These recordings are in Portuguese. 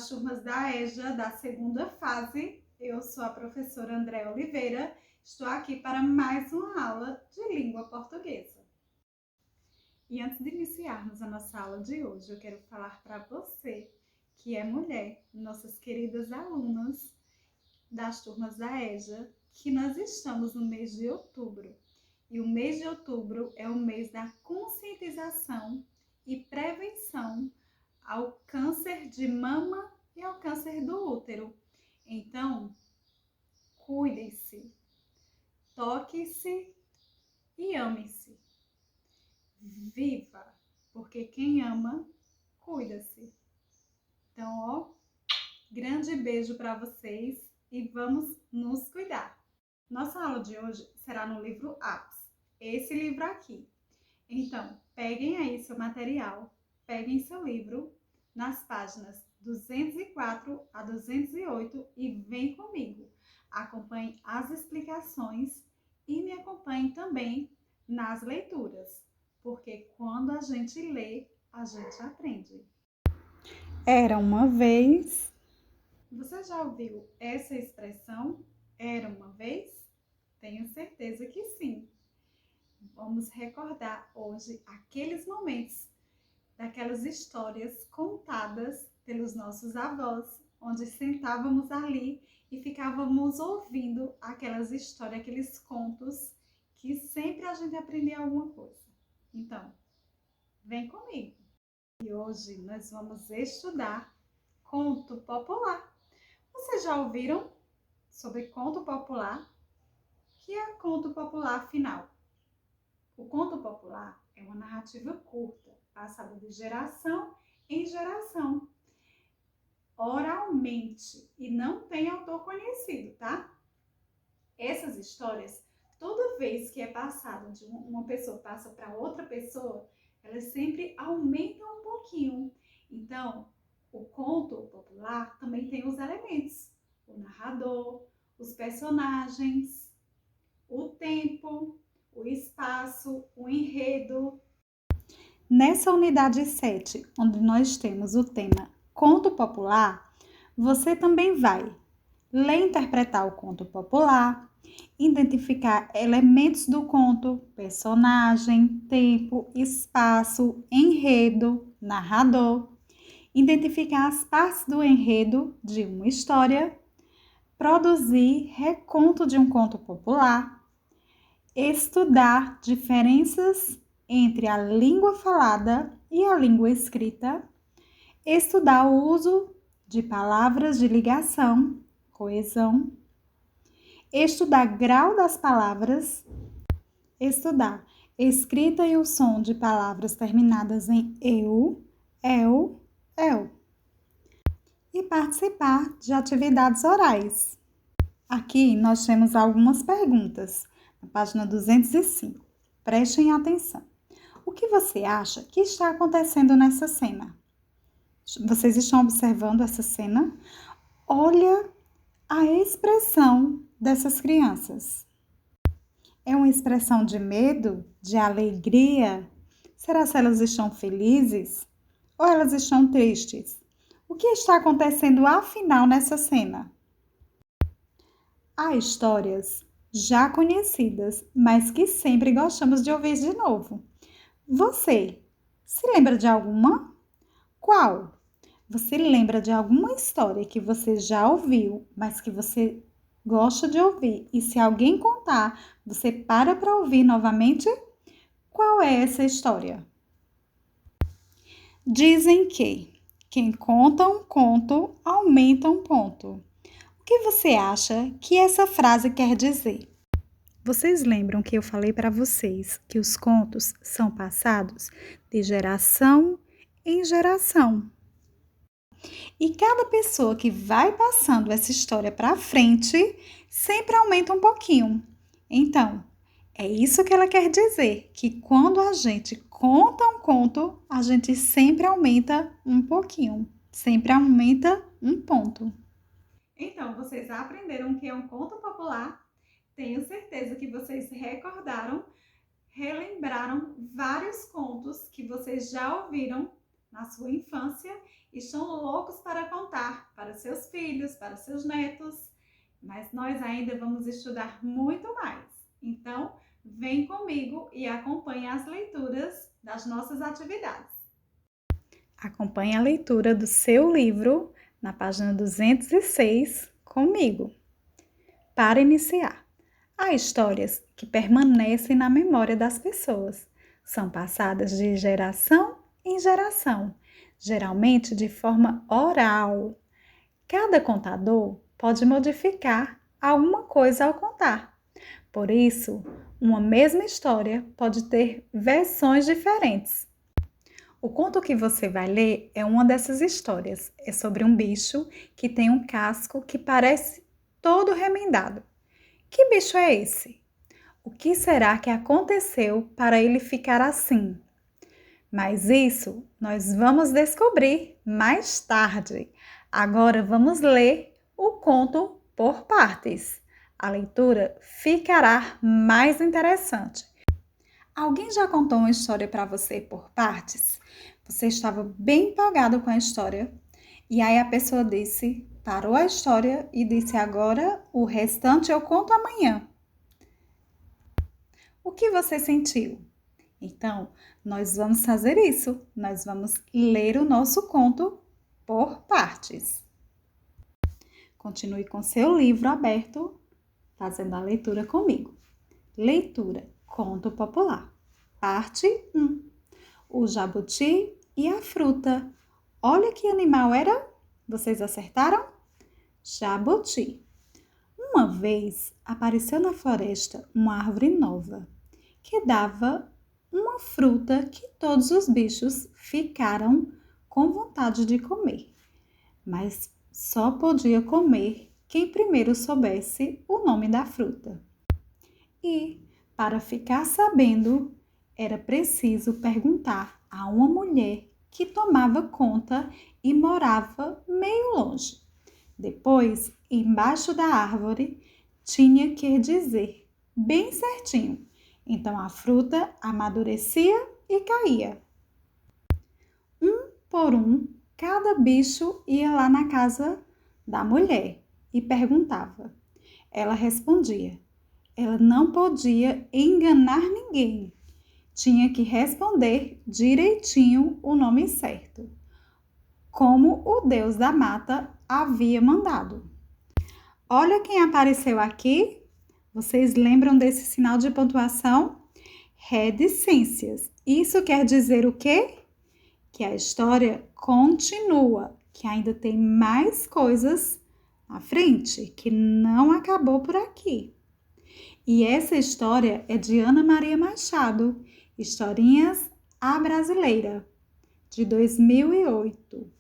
das turmas da EJA, da segunda fase. Eu sou a professora Andréa Oliveira. Estou aqui para mais uma aula de língua portuguesa. E antes de iniciarmos a nossa aula de hoje, eu quero falar para você que é mulher, nossas queridas alunas das turmas da EJA, que nós estamos no mês de outubro. E o mês de outubro é o mês da conscientização e prevenção ao câncer de mama e ao câncer do útero. Então, cuidem-se, toque-se e ame-se. Viva, porque quem ama, cuida-se. Então, ó, grande beijo para vocês e vamos nos cuidar. Nossa aula de hoje será no livro Apps, esse livro aqui. Então, peguem aí seu material, peguem seu livro nas páginas 204 a 208 e vem comigo. Acompanhe as explicações e me acompanhe também nas leituras, porque quando a gente lê, a gente aprende. Era uma vez. Você já ouviu essa expressão? Era uma vez? Tenho certeza que sim. Vamos recordar hoje aqueles momentos, daquelas histórias contadas pelos nossos avós, onde sentávamos ali e ficávamos ouvindo aquelas histórias, aqueles contos que sempre a gente aprendia alguma coisa. Então, vem comigo. E hoje nós vamos estudar conto popular. Vocês já ouviram sobre conto popular? O que é conto popular, afinal? O conto popular é uma narrativa curta, passada de geração em geração, oralmente, e não tem autor conhecido, tá? Essas histórias, toda vez que é passada de uma pessoa passa para outra pessoa, elas sempre aumentam um pouquinho. Então, o conto popular também tem os elementos: o narrador, os personagens, o tempo, o espaço, o enredo. Nessa unidade 7, onde nós temos o tema conto popular, você também vai ler e interpretar o conto popular, identificar elementos do conto, personagem, tempo, espaço, enredo, narrador, identificar as partes do enredo de uma história, produzir reconto de um conto popular, estudar diferenças entre a língua falada e a língua escrita, estudar o uso de palavras de ligação, coesão, estudar grau das palavras, estudar escrita e o som de palavras terminadas em eu, el, el, e participar de atividades orais. Aqui nós temos algumas perguntas, na página 205. Prestem atenção. O que você acha que está acontecendo nessa cena? Vocês estão observando essa cena? Olha a expressão dessas crianças. É uma expressão de medo, de alegria? Será que elas estão felizes? Ou elas estão tristes? O que está acontecendo afinal nessa cena? Há histórias já conhecidas, mas que sempre gostamos de ouvir de novo. Você se lembra de alguma? Qual? Você lembra de alguma história que você já ouviu, mas que você gosta de ouvir? E se alguém contar, você para ouvir novamente? Qual é essa história? Dizem que quem conta um conto aumenta um ponto. O que você acha que essa frase quer dizer? Vocês lembram que eu falei para vocês que os contos são passados de geração em geração? E cada pessoa que vai passando essa história para frente sempre aumenta um pouquinho. Então, é isso que ela quer dizer, que quando a gente conta um conto, a gente sempre aumenta um pouquinho, sempre aumenta um ponto. Então, vocês aprenderam o que é um conto popular? Tenho certeza que vocês recordaram, relembraram vários contos que vocês já ouviram na sua infância e estão loucos para contar para seus filhos, para seus netos, mas nós ainda vamos estudar muito mais. Então, vem comigo e acompanhe as leituras das nossas atividades. Acompanhe a leitura do seu livro na página 206 comigo. Para iniciar, há histórias que permanecem na memória das pessoas. São passadas de geração em geração, geralmente de forma oral. Cada contador pode modificar alguma coisa ao contar. Por isso, uma mesma história pode ter versões diferentes. O conto que você vai ler é uma dessas histórias. É sobre um bicho que tem um casco que parece todo remendado. Que bicho é esse? O que será que aconteceu para ele ficar assim? Mas isso nós vamos descobrir mais tarde. Agora vamos ler o conto por partes. A leitura ficará mais interessante. Alguém já contou uma história para você por partes? Você estava bem empolgado com a história e aí a pessoa parou a história e disse: agora o restante eu conto amanhã. O que você sentiu? Então, nós vamos fazer isso. Nós vamos ler o nosso conto por partes. Continue com seu livro aberto, fazendo a leitura comigo. Leitura, conto popular. Parte 1. O jabuti e a fruta. Olha que animal era? Vocês acertaram? Jabuti. Uma vez apareceu na floresta uma árvore nova que dava uma fruta que todos os bichos ficaram com vontade de comer, mas só podia comer quem primeiro soubesse o nome da fruta. E, para ficar sabendo, era preciso perguntar a uma mulher que tomava conta e morava meio longe. Depois, embaixo da árvore, tinha que dizer bem certinho. Então a fruta amadurecia e caía. Um por um, cada bicho ia lá na casa da mulher e perguntava. Ela respondia. Ela não podia enganar ninguém. Tinha que responder direitinho o nome certo, como o Deus da mata havia mandado. Olha quem apareceu aqui. Vocês lembram desse sinal de pontuação? Reticências. Isso quer dizer o quê? Que a história continua, que ainda tem mais coisas à frente, que não acabou por aqui. E essa história é de Ana Maria Machado, Historinhas à Brasileira, de 2008.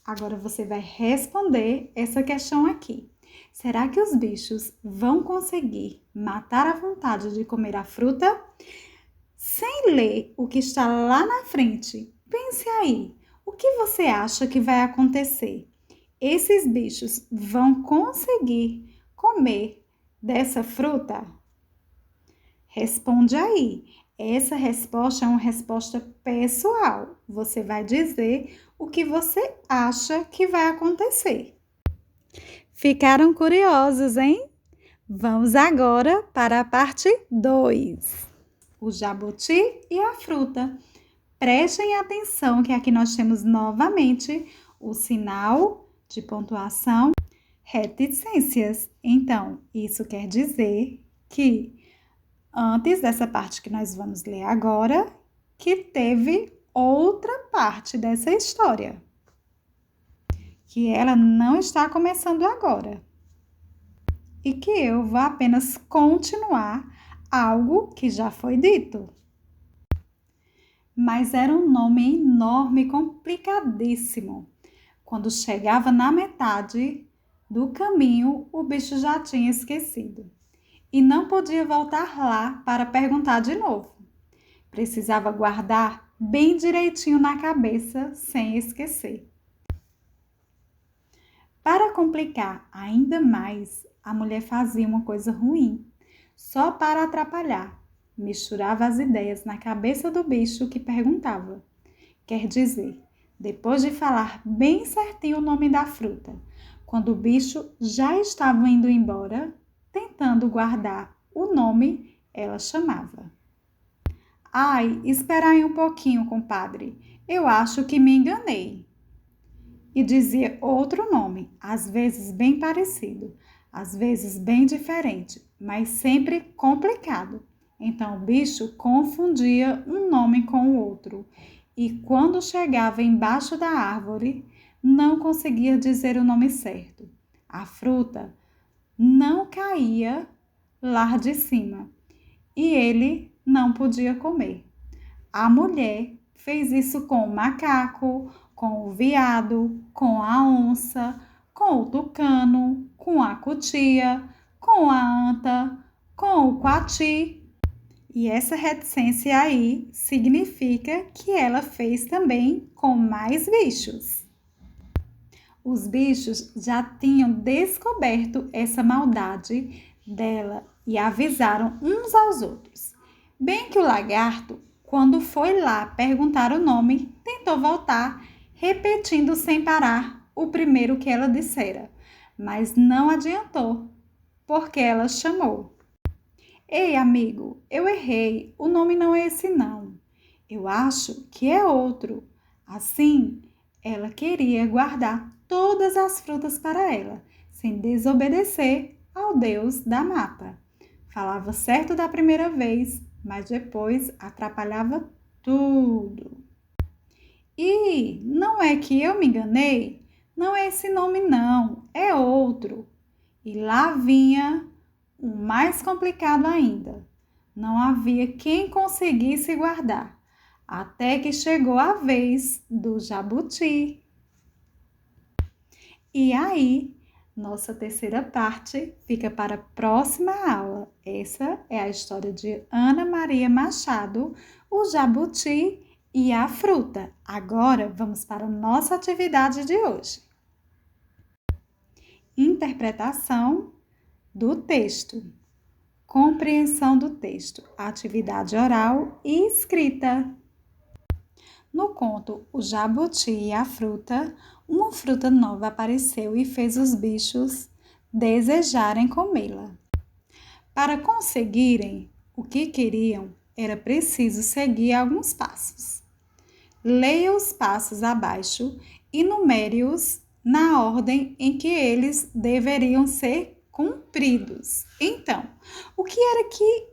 Agora você vai responder essa questão aqui. Será que os bichos vão conseguir matar a vontade de comer a fruta? Sem ler o que está lá na frente, pense aí, o que você acha que vai acontecer? Esses bichos vão conseguir comer dessa fruta? Responde aí. Essa resposta é uma resposta pessoal. Você vai dizer o que você acha que vai acontecer. Ficaram curiosos, hein? Vamos agora para a parte 2. O jabuti e a fruta. Prestem atenção que aqui nós temos novamente o sinal de pontuação reticências. Então, isso quer dizer que antes dessa parte que nós vamos ler agora, que teve outra parte dessa história, que ela não está começando agora. E que eu vou apenas continuar algo que já foi dito. Mas era um nome enorme e complicadíssimo. Quando chegava na metade do caminho, o bicho já tinha esquecido. E não podia voltar lá para perguntar de novo. Precisava guardar bem direitinho na cabeça, sem esquecer. Para complicar ainda mais, a mulher fazia uma coisa ruim, só para atrapalhar. Misturava as ideias na cabeça do bicho que perguntava. Quer dizer, depois de falar bem certinho o nome da fruta. Quando o bicho já estava indo embora, tentando guardar o nome, ela chamava: Ai, espera aí um pouquinho, compadre. Eu acho que me enganei. E dizia outro nome, às vezes bem parecido, às vezes bem diferente, mas sempre complicado. Então o bicho confundia um nome com o outro e quando chegava embaixo da árvore, não conseguia dizer o nome certo. A fruta não caía lá de cima e ele não podia comer. A mulher fez isso com o macaco, com o veado, com a onça, com o tucano, com a cutia, com a anta, com o coati. E essa reticência aí significa que ela fez também com mais bichos. Os bichos já tinham descoberto essa maldade dela e avisaram uns aos outros. Bem que o lagarto, quando foi lá perguntar o nome, tentou voltar, repetindo sem parar o primeiro que ela dissera, mas não adiantou, porque ela chamou: Ei, amigo, eu errei, o nome não é esse não. Eu acho que é outro. Assim, ela queria guardar todas as frutas para ela, sem desobedecer ao Deus da mata. Falava certo da primeira vez, mas depois atrapalhava tudo. E não é que eu me enganei? Não é esse nome não, é outro. E lá vinha o mais complicado ainda. Não havia quem conseguisse guardar, até que chegou a vez do jabuti. E aí, nossa terceira parte fica para a próxima aula. Essa é a história de Ana Maria Machado, o jabuti e a fruta. Agora vamos para a nossa atividade de hoje. Interpretação do texto. Compreensão do texto, atividade oral e escrita. No conto O Jabuti e a Fruta, uma fruta nova apareceu e fez os bichos desejarem comê-la. Para conseguirem o que queriam, era preciso seguir alguns passos. Leia os passos abaixo e numere-os na ordem em que eles deveriam ser cumpridos. Então, o que era que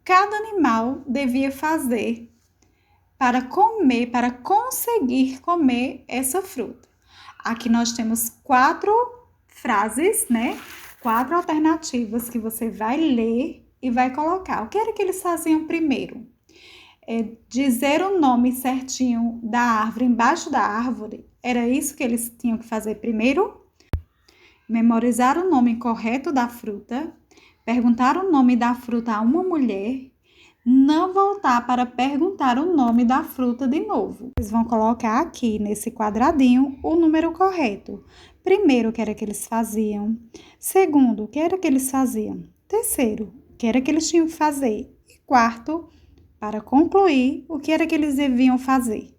cada animal devia fazer para comer, para conseguir comer essa fruta? Aqui nós temos 4 frases, né? 4 alternativas que você vai ler e vai colocar. O que era que eles faziam primeiro? Dizer o nome certinho da árvore embaixo da árvore. Era isso que eles tinham que fazer primeiro? Memorizar o nome correto da fruta, perguntar o nome da fruta a uma mulher, não voltar para perguntar o nome da fruta de novo. Vocês vão colocar aqui nesse quadradinho o número correto. Primeiro, o que era que eles faziam? Segundo, o que era que eles faziam? Terceiro, o que era que eles tinham que fazer? E quarto, para concluir, o que era que eles deviam fazer?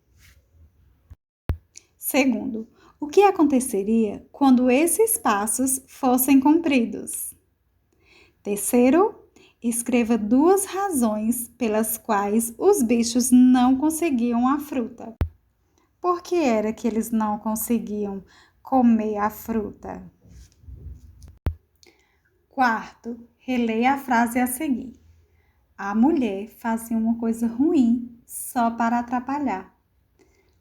Segundo, o que aconteceria quando esses passos fossem cumpridos? Terceiro, escreva 2 razões pelas quais os bichos não conseguiam a fruta. Por que era que eles não conseguiam comer a fruta? Quarto, releia a frase a seguir. A mulher fazia uma coisa ruim só para atrapalhar.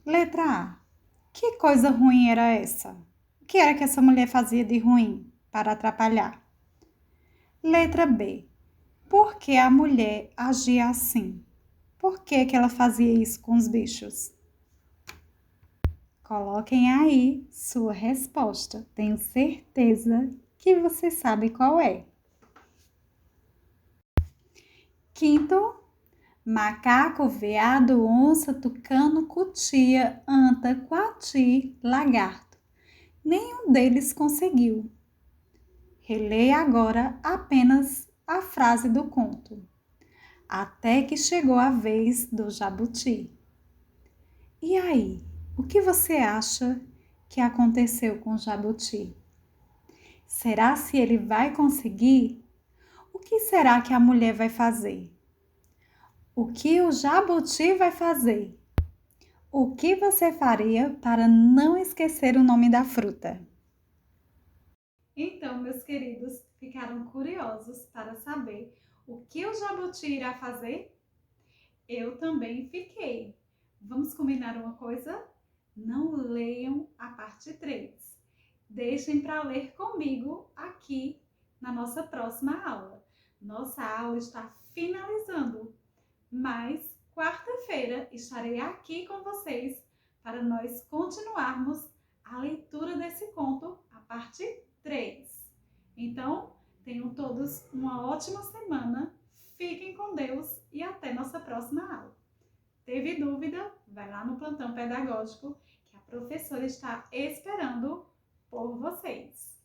Letra A. Que coisa ruim era essa? O que era que essa mulher fazia de ruim para atrapalhar? Letra B. Por que a mulher agia assim? Por que ela fazia isso com os bichos? Coloquem aí sua resposta. Tenho certeza que você sabe qual é. Quinto, macaco, veado, onça, tucano, cutia, anta, coati, lagarto. Nenhum deles conseguiu. Releia agora apenas a frase do conto. Até que chegou a vez do jabuti. E aí, O que você acha que aconteceu com o jabuti? Será se ele vai conseguir? O que será que a mulher vai fazer? O que o jabuti vai fazer? O que você faria para não esquecer o nome da fruta? Então, meus queridos, ficaram curiosos para saber o que o jabuti irá fazer? Eu também fiquei. Vamos combinar uma coisa? Não leiam a parte 3. Deixem para ler comigo aqui na nossa próxima aula. Nossa aula está finalizando, mas quarta-feira estarei aqui com vocês para nós continuarmos a leitura desse conto, a parte 3. Então, tenham todos uma ótima semana, fiquem com Deus e até nossa próxima aula. Teve dúvida? Vai lá no plantão pedagógico que a professora está esperando por vocês.